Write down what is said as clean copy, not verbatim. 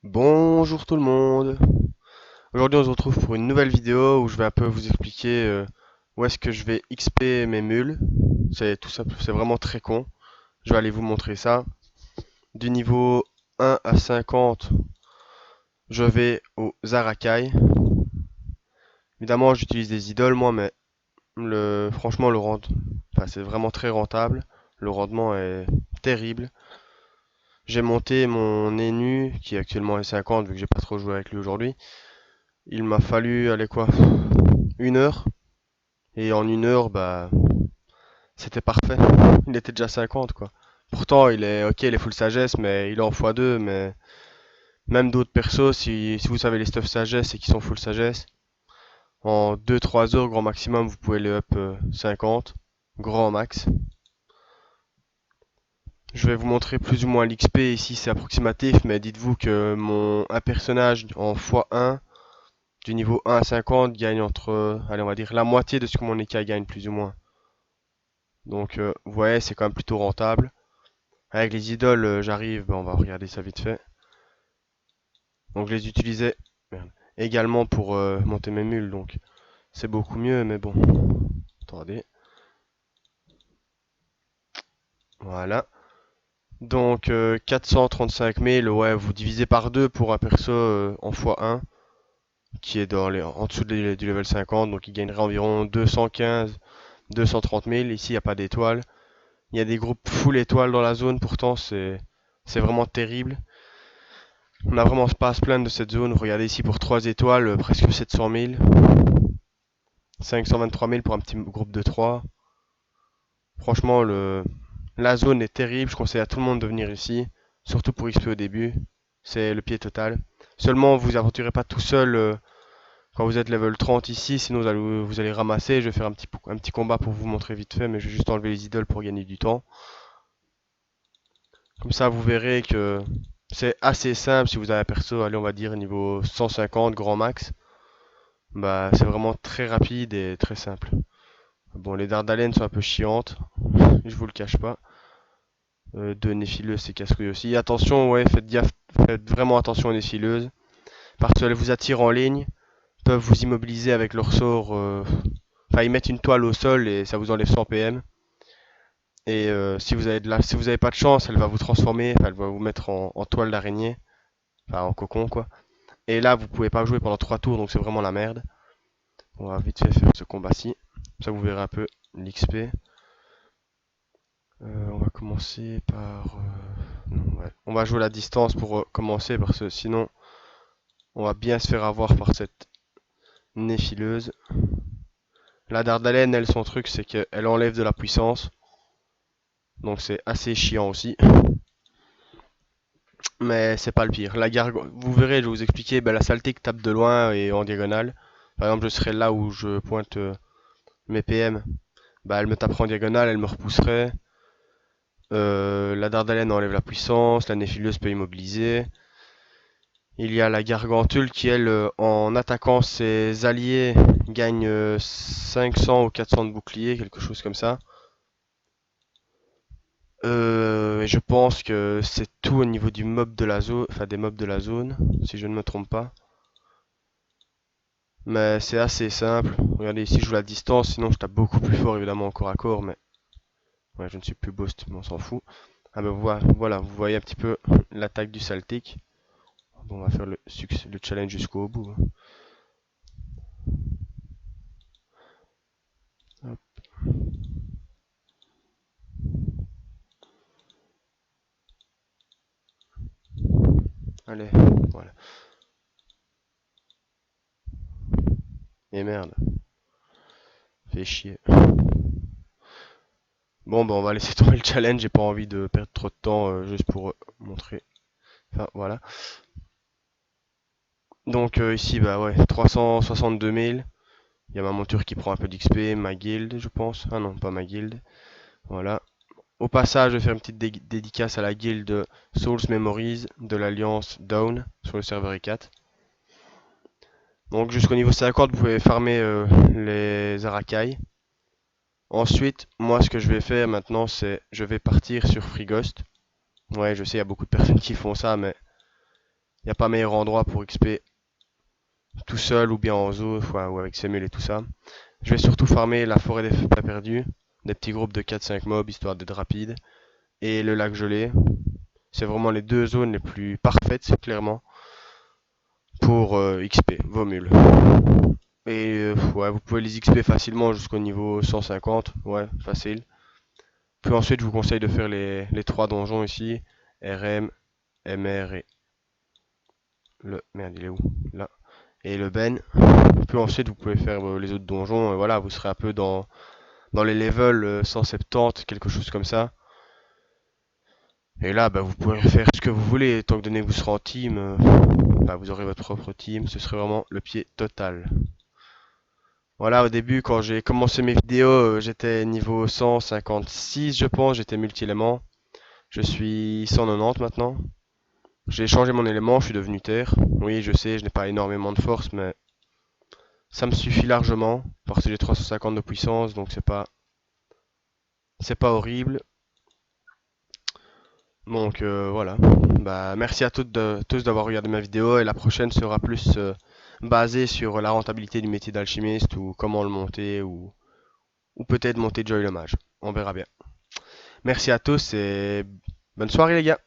Bonjour tout le monde. Aujourd'hui on se retrouve pour une nouvelle vidéo où je vais un peu vous expliquer où est-ce que je vais XP mes mules. C'est tout simple, c'est vraiment très con. Je vais aller vous montrer ça. Du niveau 1 à 50, je vais aux Arakai. Évidemment j'utilise des idoles moi, mais franchement c'est vraiment très rentable. Le rendement est terrible. J'ai monté mon Enu qui actuellement est 50 vu que j'ai pas trop joué avec lui aujourd'hui. Il m'a fallu, aller quoi, une heure. Et en une heure, bah, c'était parfait. Il était déjà 50, quoi. Pourtant, il est full sagesse, mais il est en x2. Mais même d'autres persos, si vous savez les stuff sagesse et qui sont full sagesse, en 2-3 heures, grand maximum, vous pouvez les up 50. Grand max. Je vais vous montrer plus ou moins l'XP ici, c'est approximatif, mais dites-vous que un personnage en x1, du niveau 1 à 50, gagne entre, allez, on va dire la moitié de ce que mon EK gagne, plus ou moins. Donc, vous voyez, c'est quand même plutôt rentable. Avec les idoles, j'arrive, on va regarder ça vite fait. Donc je les utilisais également pour monter mes mules, donc c'est beaucoup mieux, mais bon. Attendez, voilà. Donc 435 000, ouais, vous divisez par 2 pour un perso en x1, qui est en dessous du level 50, donc il gagnerait environ 215, 230 000. Ici, il n'y a pas d'étoiles. Il y a des groupes full étoiles dans la zone, pourtant c'est vraiment terrible. On n'a vraiment pas à se plaindre de cette zone. Regardez ici pour 3 étoiles, presque 700 000. 523 000 pour un petit groupe de 3. Franchement, la zone est terrible. Je conseille à tout le monde de venir ici. Surtout pour XP au début. C'est le pied total. Seulement, vous aventurez pas tout seul quand vous êtes level 30 ici. Sinon, vous allez ramasser. Je vais faire un petit combat pour vous montrer vite fait. Mais je vais juste enlever les idoles pour gagner du temps. Comme ça, vous verrez que c'est assez simple. Si vous avez un perso, allez, on va dire niveau 150, grand max. Bah, c'est vraiment très rapide et très simple. Bon, les dardaleines sont un peu chiantes, je vous le cache pas. Deux néphileuses, c'est casse-couille aussi. Attention, ouais, faites vraiment attention aux néphileuses. Parce qu'elles vous attirent en ligne, peuvent vous immobiliser avec leur sort. Enfin, ils mettent une toile au sol et ça vous enlève 100 PM. Et si vous avez pas de chance, elle va vous transformer, enfin, elle va vous mettre en toile d'araignée, enfin en cocon quoi. Et là, vous pouvez pas jouer pendant 3 tours, donc c'est vraiment la merde. On va vite fait faire ce combat-ci. Ça, vous verrez un peu l'XP. On va commencer par... non, ouais. On va jouer la distance pour commencer parce que sinon on va bien se faire avoir par cette néfileuse. La Dardalène, elle, son truc, c'est qu'elle enlève de la puissance. Donc c'est assez chiant aussi. Mais c'est pas le pire. Vous verrez, je vais vous expliquer, ben, la Saltique tape de loin et en diagonale. Par exemple, je serais là où je pointe mes PM. Bah, elle me taperait en diagonale, elle me repousserait. La Dardalène enlève la puissance, la Néfileuse peut immobiliser. Il y a la Gargantule qui, elle, en attaquant ses alliés, gagne 500 ou 400 de bouclier, quelque chose comme ça. Et je pense que c'est tout au niveau du mob de la zone, enfin des mobs de la zone, si je ne me trompe pas. Mais c'est assez simple. Regardez ici, je joue la distance, sinon je tape beaucoup plus fort évidemment en corps à corps, mais ouais, je ne suis plus boost, mais on s'en fout. Ah ben voilà, vous voyez un petit peu l'attaque du Celtic. Bon, on va faire le challenge jusqu'au bout, hein. Hop, allez, voilà. Et merde, fait chier. Bon, ben on va laisser tomber le challenge, j'ai pas envie de perdre trop de temps juste pour montrer. Enfin, voilà. Donc ici, bah ouais, 362 000. Il y a ma monture qui prend un peu d'XP, ma guilde, je pense. Ah non, pas ma guilde. Voilà. Au passage, je vais faire une petite dédicace à la guilde Souls Memories de l'Alliance Dawn sur le serveur E4. Donc jusqu'au niveau 50, vous pouvez farmer les Arakai. Ensuite, moi ce que je vais faire maintenant, c'est je vais partir sur Free Ghost. Ouais, je sais, il y a beaucoup de personnes qui font ça, mais n'y a pas meilleur endroit pour XP tout seul ou bien en zoo, ou avec ses mules et tout ça. Je vais surtout farmer la forêt des pas perdus, des petits groupes de 4-5 mobs histoire d'être rapide, et le lac gelé. C'est vraiment les deux zones les plus parfaites, clairement, pour XP vos mules. Et ouais, vous pouvez les XP facilement jusqu'au niveau 150, ouais, facile. Puis ensuite, je vous conseille de faire les trois donjons ici, RM, MR et le... Merde, il est où? Là. Et le Ben. Puis ensuite, vous pouvez faire les autres donjons, et voilà, vous serez un peu dans les levels 170, quelque chose comme ça. Et là, bah, vous pouvez faire ce que vous voulez, tant que donné que vous serez en team, bah, vous aurez votre propre team, ce serait vraiment le pied total. Voilà, au début, quand j'ai commencé mes vidéos, j'étais niveau 156, je pense, j'étais multi-élément. Je suis 190 maintenant. J'ai changé mon élément, je suis devenu terre. Oui, je sais, je n'ai pas énormément de force, mais ça me suffit largement, parce que j'ai 350 de puissance, donc c'est pas horrible. Donc voilà. Bah, merci à tous d'avoir regardé ma vidéo et la prochaine sera plus basée sur la rentabilité du métier d'alchimiste ou comment le monter ou peut-être monter Joy le mage. On verra bien. Merci à tous et bonne soirée les gars.